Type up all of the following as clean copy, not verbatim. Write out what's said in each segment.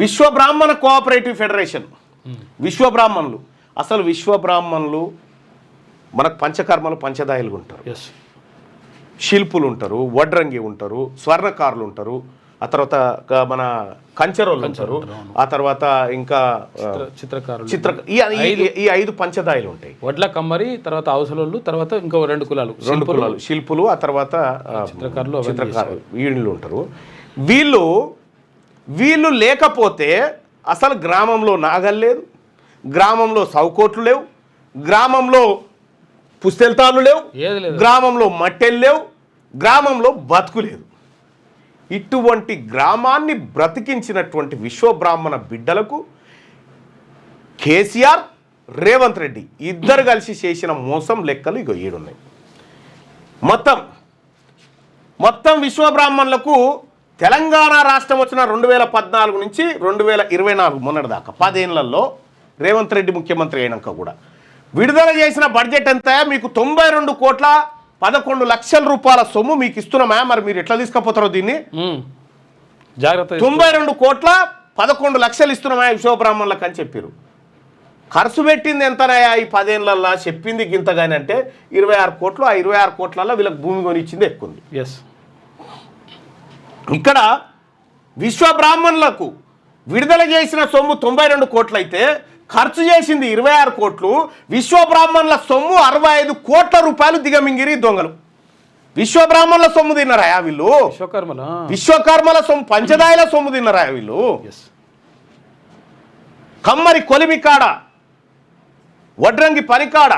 Vishwabrahmana cooperative federation, విశ్వబ్రాహ్మణులు. అసలు విశ్వబ్రాహ్మణులు మనకు పంచకర్మలు పంచదాయలు ఉంటారు, శిల్పులు ఉంటారు, వడ్రంగి ఉంటారు, స్వర్ణకారులు ఉంటారు, ఆ తర్వాత మన కంచెరోళ్ళు ఉంటారు, ఆ తర్వాత ఇంకా చిత్రకారులు, ఈ 5 పంచదాయలు ఉంటాయి. వడ్ల కమ్మరి, తర్వాత అవసలోళ్ళు, తర్వాత ఇంకో 2 కులాలు శిల్పులు, ఆ తర్వాత చిత్రకారులు వీళ్ళు ఉంటారు. వీళ్ళు లేకపోతే అసలు గ్రామంలో నాగలు లేదు, గ్రామంలో సౌకోట్లు లేవు, గ్రామంలో పుస్తెల్తాలు లేవు, గ్రామంలో మట్టెలు లేవు, గ్రామంలో బతుకు లేదు. ఇటువంటి గ్రామాన్ని బ్రతికించినటువంటి విశ్వబ్రాహ్మణ బిడ్డలకు కేసీఆర్, రేవంత్ రెడ్డి ఇద్దరు కలిసి చేసిన మోసం లెక్కలు ఇగో ఏడున్నాయి. మొత్తం విశ్వబ్రాహ్మణులకు తెలంగాణ రాష్ట్రం వచ్చిన 2014 నుంచి 2024 మొన్నటి దాకా 10 ఏళ్లలో రేవంత్ రెడ్డి ముఖ్యమంత్రి అయినాక కూడా విడుదల చేసిన బడ్జెట్ ఎంత? మీకు 92 కోట్ల 11 లక్షల రూపాయల సొమ్ము మీకు ఇస్తున్నామా? మరి మీరు ఎట్లా తీసుకుపోతారో దీన్ని? జాగ్రత్త. 92 కోట్ల 11 లక్షలు ఇస్తున్నామా విశ్వబ్రాహ్మణులకు అని చెప్పారు. ఖర్చు పెట్టింది ఎంతనాయా ఈ 10 ఏళ్లలో? చెప్పింది గింతగాని అంటే 26 కోట్లు. ఆ 26 కోట్లలో వీళ్ళకి భూమి కొనిచ్చింది ఎక్కువ ఉంది. ఇక్కడ విశ్వబ్రాహ్మణులకు విడుదల చేసిన సొమ్ము 92 కోట్లు అయితే ఖర్చు చేసింది 26 కోట్లు. విశ్వబ్రాహ్మణుల సొమ్ము 65 కోట్ల రూపాయలు దిగమింగిరి దొంగలు. విశ్వబ్రాహ్మణుల సొమ్ము తిన్నరాయా వీళ్ళు? విశ్వకర్మల సొమ్ము, పంచదాయల సొమ్ము తిన్నరాయా వీళ్ళు? కమ్మరి కొలిమికాడ, వడ్రంగి పనికాడ,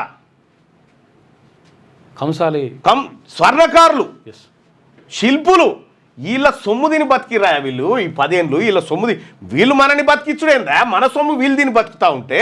స్వర్ణకారులు, శిల్పులు, వీళ్ళ సొమ్ము తిని బతికిరాయా వీళ్ళు? ఈ 10 ఏళ్ళు వీళ్ళ సొమ్ము వీళ్ళు మనని బతికించుడేందా? మన సొమ్ము వీళ్ళు తిని బతుకుతా ఉంటే